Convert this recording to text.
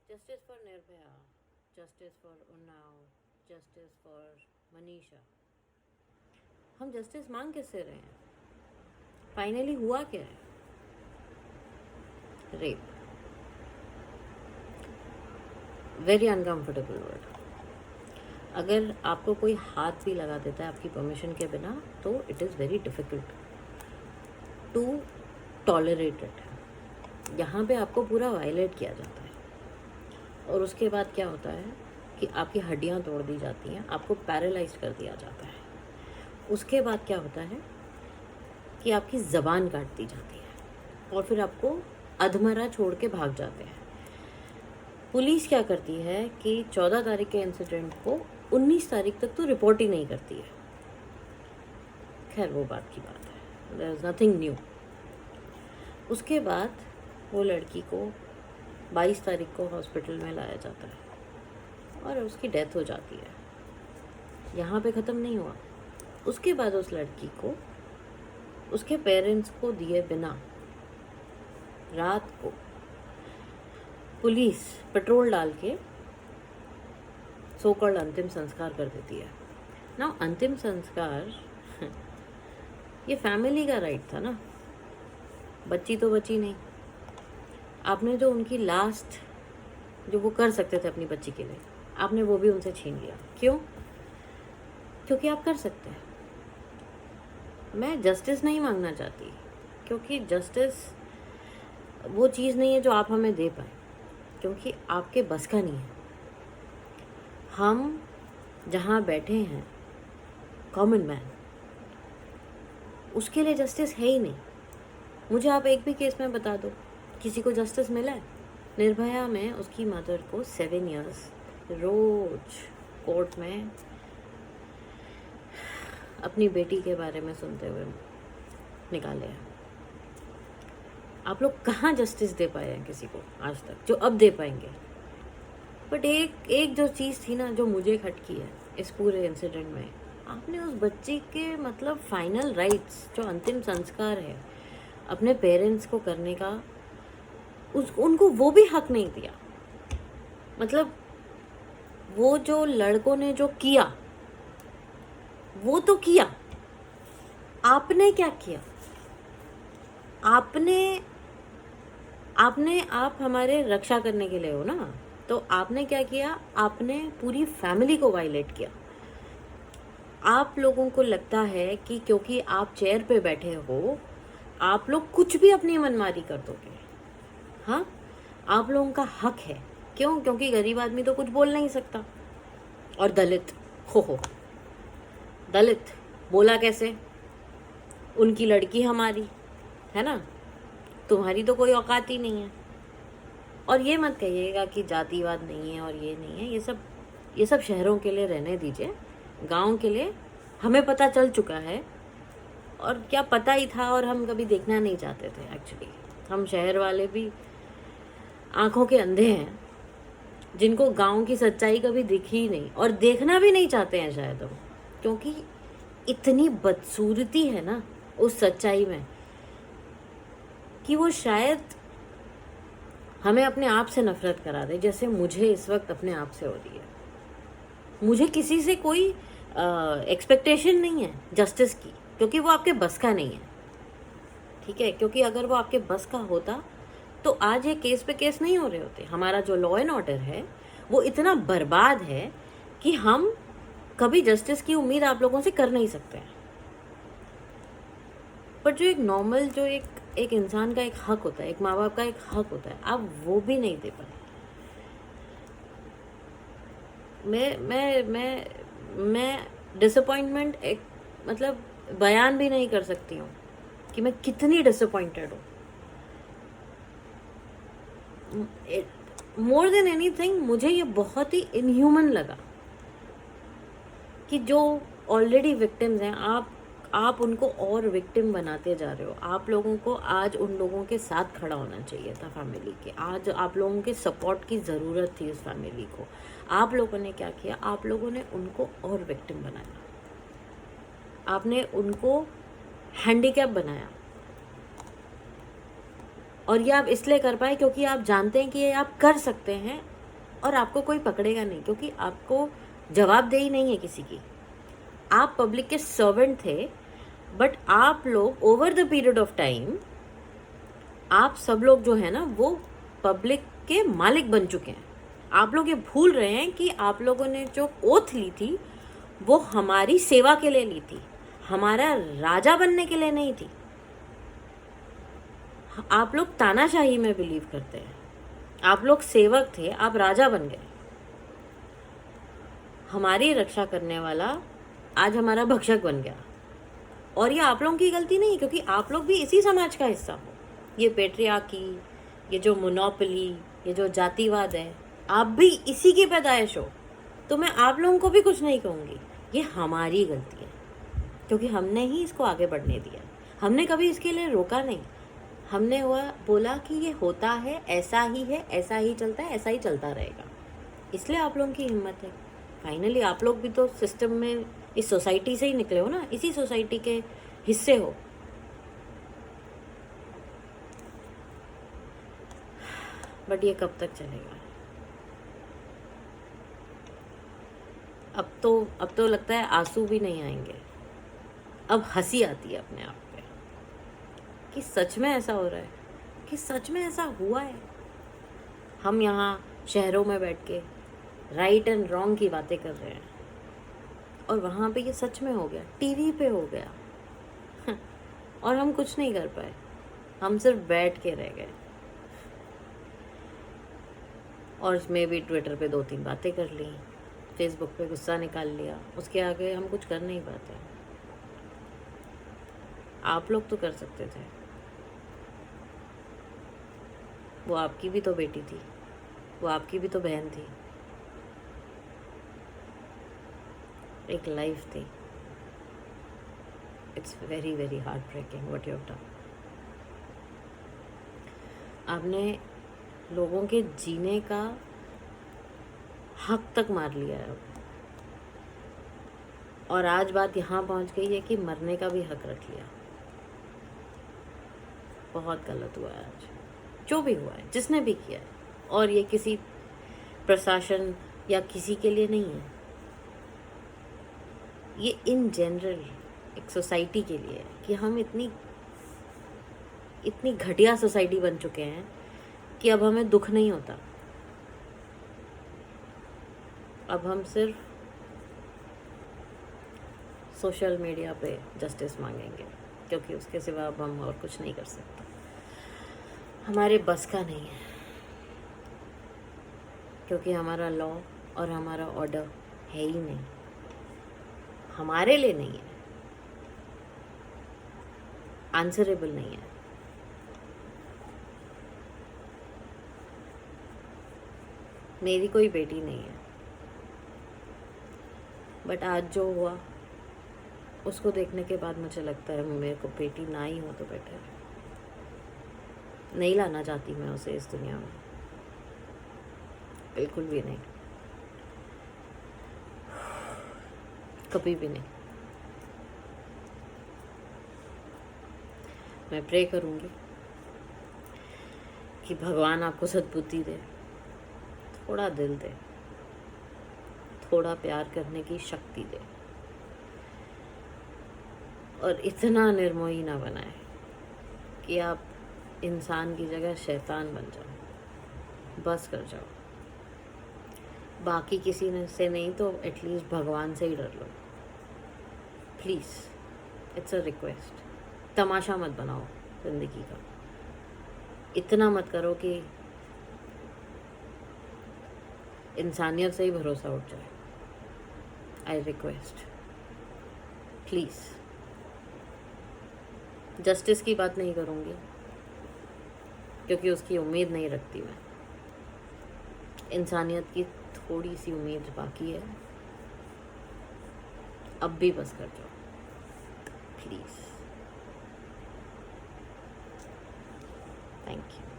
Justice for Nirbhaya, justice for Unnao, justice for Manisha. हम justice मांग किससे रहे हैं? फाइनली हुआ क्या है? रेप। Very uncomfortable word. अगर आपको कोई हाथ भी लगा देता है आपकी परमिशन के बिना तो it is very difficult to tolerate it. यहाँ पे आपको पूरा वायलेट किया जाता है और उसके बाद क्या होता है कि आपकी हड्डियाँ तोड़ दी जाती हैं, आपको पैरालाइज कर दिया जाता है। उसके बाद क्या होता है कि आपकी ज़बान काट दी जाती है और फिर आपको अधमरा छोड़ के भाग जाते हैं। पुलिस क्या करती है कि 14 तारीख के इंसिडेंट को 19 तारीख तक तो रिपोर्ट ही नहीं करती है। खैर वो बात की बात है, देयर इज़ नथिंग न्यू। उसके बाद वो लड़की को 22 तारीख को हॉस्पिटल में लाया जाता है और उसकी डेथ हो जाती है। यहाँ पे ख़त्म नहीं हुआ। उसके बाद उस लड़की को उसके पेरेंट्स को दिए बिना रात को पुलिस पेट्रोल डाल के सो कॉल्ड अंतिम संस्कार कर देती है ना। अंतिम संस्कार ये फैमिली का राइट था ना, बच्ची तो बची नहीं। आपने जो उनकी लास्ट जो वो कर सकते थे अपनी बच्ची के लिए, आपने वो भी उनसे छीन लिया। क्यों? क्योंकि आप कर सकते हैं। मैं जस्टिस नहीं मांगना चाहती क्योंकि जस्टिस वो चीज़ नहीं है जो आप हमें दे पाए, क्योंकि आपके बस का नहीं है। हम जहाँ बैठे हैं कॉमन मैन, उसके लिए जस्टिस है ही नहीं। मुझे आप एक भी केस में बता दो किसी को जस्टिस मिला है? निर्भया में उसकी मदर को 7 इयर्स रोज कोर्ट में अपनी बेटी के बारे में सुनते हुए निकाले हैं। आप लोग कहाँ जस्टिस दे पाए हैं किसी को आज तक, जो अब दे पाएंगे? बट एक जो चीज़ थी ना जो मुझे खटकी है इस पूरे इंसिडेंट में, आपने उस बच्ची के मतलब फाइनल राइट्स जो अंतिम संस्कार है अपने पेरेंट्स को करने का, उनको वो भी हक नहीं दिया। मतलब वो जो लड़कों ने जो किया वो तो किया, आपने क्या किया? आप हमारे रक्षा करने के लिए हो ना, तो आपने क्या किया? आपने पूरी फैमिली को वायलेट किया। आप लोगों को लगता है कि क्योंकि आप चेयर पे बैठे हो आप लोग कुछ भी अपनी मनमानी कर दोगे। हाँ, आप लोगों का हक है। क्यों? क्योंकि गरीब आदमी तो कुछ बोल नहीं सकता। और दलित, हो दलित बोला कैसे? उनकी लड़की हमारी है ना, तुम्हारी तो कोई औकात ही नहीं है। और ये मत कहिएगा कि जातिवाद नहीं है और ये नहीं है, ये सब शहरों के लिए रहने दीजिए। गांव के लिए हमें पता चल चुका है, और क्या पता ही था, और हम कभी देखना नहीं चाहते थे। एक्चुअली हम शहर वाले भी आंखों के अंधे हैं जिनको गांव की सच्चाई कभी दिखी ही नहीं, और देखना भी नहीं चाहते हैं शायद हम, क्योंकि इतनी बदसूरती है ना उस सच्चाई में कि वो शायद हमें अपने आप से नफरत करा दे, जैसे मुझे इस वक्त अपने आप से हो रही है। मुझे किसी से कोई एक्सपेक्टेशन नहीं है जस्टिस की, क्योंकि वो आपके बस का नहीं है। ठीक है, क्योंकि अगर वो आपके बस का होता तो आज ये केस पे केस नहीं हो रहे होते। हमारा जो लॉ एंड ऑर्डर है वो इतना बर्बाद है कि हम कभी जस्टिस की उम्मीद आप लोगों से कर नहीं सकते हैं। पर जो एक नॉर्मल, जो एक इंसान का एक हक होता है, एक माँ बाप का एक हक होता है, आप वो भी नहीं दे पाए। मैं डिसअपॉइंटमेंट एक मतलब बयान भी नहीं कर सकती हूँ कि मैं कितनी डिसअपॉइंटेड हूँ। मोर देन एनीथिंग मुझे ये बहुत ही इनह्यूमन लगा कि जो ऑलरेडी विक्टिम्स हैं, आप उनको और विक्टिम बनाते जा रहे हो। आप लोगों को आज उन लोगों के साथ खड़ा होना चाहिए था, फैमिली के। आज आप लोगों के सपोर्ट की ज़रूरत थी उस फैमिली को। आप लोगों ने क्या किया? आप लोगों ने उनको और विक्टिम बनाया, आपने उनको हैंडीकैप बनाया। और ये आप इसलिए कर पाए क्योंकि आप जानते हैं कि ये आप कर सकते हैं और आपको कोई पकड़ेगा नहीं, क्योंकि आपको जवाबदेही नहीं है किसी की। आप पब्लिक के सर्वेंट थे, बट आप लोग over the period of time आप सब लोग जो है ना वो पब्लिक के मालिक बन चुके हैं। आप लोग ये भूल रहे हैं कि आप लोगों ने जो ओथ ली थी वो हमारी सेवा के लिए ली थी, हमारा राजा बनने के लिए नहीं थी। आप लोग तानाशाही में बिलीव करते हैं। आप लोग सेवक थे, आप राजा बन गए। हमारी रक्षा करने वाला आज हमारा भक्षक बन गया। और ये आप लोगों की गलती नहीं, क्योंकि आप लोग भी इसी समाज का हिस्सा हो। ये पेट्रियार्की, ये जो मोनोपोली, ये जो जातिवाद है, आप भी इसी की पैदाइश हो। तो मैं आप लोगों को भी कुछ नहीं कहूँगी, ये हमारी गलती है, क्योंकि हमने ही इसको आगे बढ़ने दिया। हमने कभी इसके लिए रोका नहीं। हमने वह बोला कि ये होता है, ऐसा ही है, ऐसा ही चलता है, ऐसा ही चलता रहेगा। इसलिए आप लोगों की हिम्मत है। फाइनली आप लोग भी तो सिस्टम में, इस सोसाइटी से ही निकले हो ना, इसी सोसाइटी के हिस्से हो। बट ये कब तक चलेगा? अब तो लगता है आंसू भी नहीं आएंगे। अब हंसी आती है अपने आप पे कि सच में ऐसा हो रहा है, कि सच में ऐसा हुआ है। हम यहाँ शहरों में बैठ के राइट एंड रॉन्ग की बातें कर रहे हैं, और वहाँ पे ये सच में हो गया, टीवी पे हो गया और हम कुछ नहीं कर पाए। हम सिर्फ बैठ के रह गए, और इसमें भी ट्विटर पे 2-3 बातें कर ली, फेसबुक पे गुस्सा निकाल लिया, उसके आगे हम कुछ कर नहीं पाते। आप लोग तो कर सकते थे। वो आपकी भी तो बेटी थी, वो आपकी भी तो बहन थी, एक लाइफ थी। It's very very heart breaking what you have done. आपने लोगों के जीने का हक तक मार लिया है, और आज बात यहाँ पहुँच गई है कि मरने का भी हक रख लिया। बहुत गलत हुआ है आज, जो भी हुआ है, जिसने भी किया है। और ये किसी प्रशासन या किसी के लिए नहीं है, ये इन जनरल एक सोसाइटी के लिए है कि हम इतनी घटिया सोसाइटी बन चुके हैं कि अब हमें दुख नहीं होता। अब हम सिर्फ सोशल मीडिया पे जस्टिस मांगेंगे, क्योंकि उसके सिवा अब हम और कुछ नहीं कर सकते। हमारे बस का नहीं है, क्योंकि हमारा लॉ और हमारा ऑर्डर है ही नहीं, हमारे लिए नहीं है, आंसरेबल नहीं है। मेरी कोई बेटी नहीं है, बट आज जो हुआ उसको देखने के बाद मुझे लगता है मेरे को बेटी ना ही हो तो बेटर है। नहीं लाना चाहती मैं उसे इस दुनिया में, बिल्कुल भी नहीं, कभी भी नहीं। मैं प्रे करूँगी कि भगवान आपको सद्बुद्धि दे, थोड़ा दिल दे, थोड़ा प्यार करने की शक्ति दे, और इतना निर्मोही ना बनाए कि आप इंसान की जगह शैतान बन जाओ। बस कर जाओ। बाकी किसी ने से नहीं तो एटलीस्ट भगवान से ही डर लो प्लीज़। It's a request. तमाशा मत बनाओ ज़िंदगी का। इतना मत करो कि इंसानियत से ही भरोसा उठ जाए। I request please. जस्टिस की बात नहीं करूँगी, क्योंकि उसकी उम्मीद नहीं रखती मैं। इंसानियत की थोड़ी सी उम्मीद बाकी है। अब भी बस कर जाओ प्लीज़। Thank you.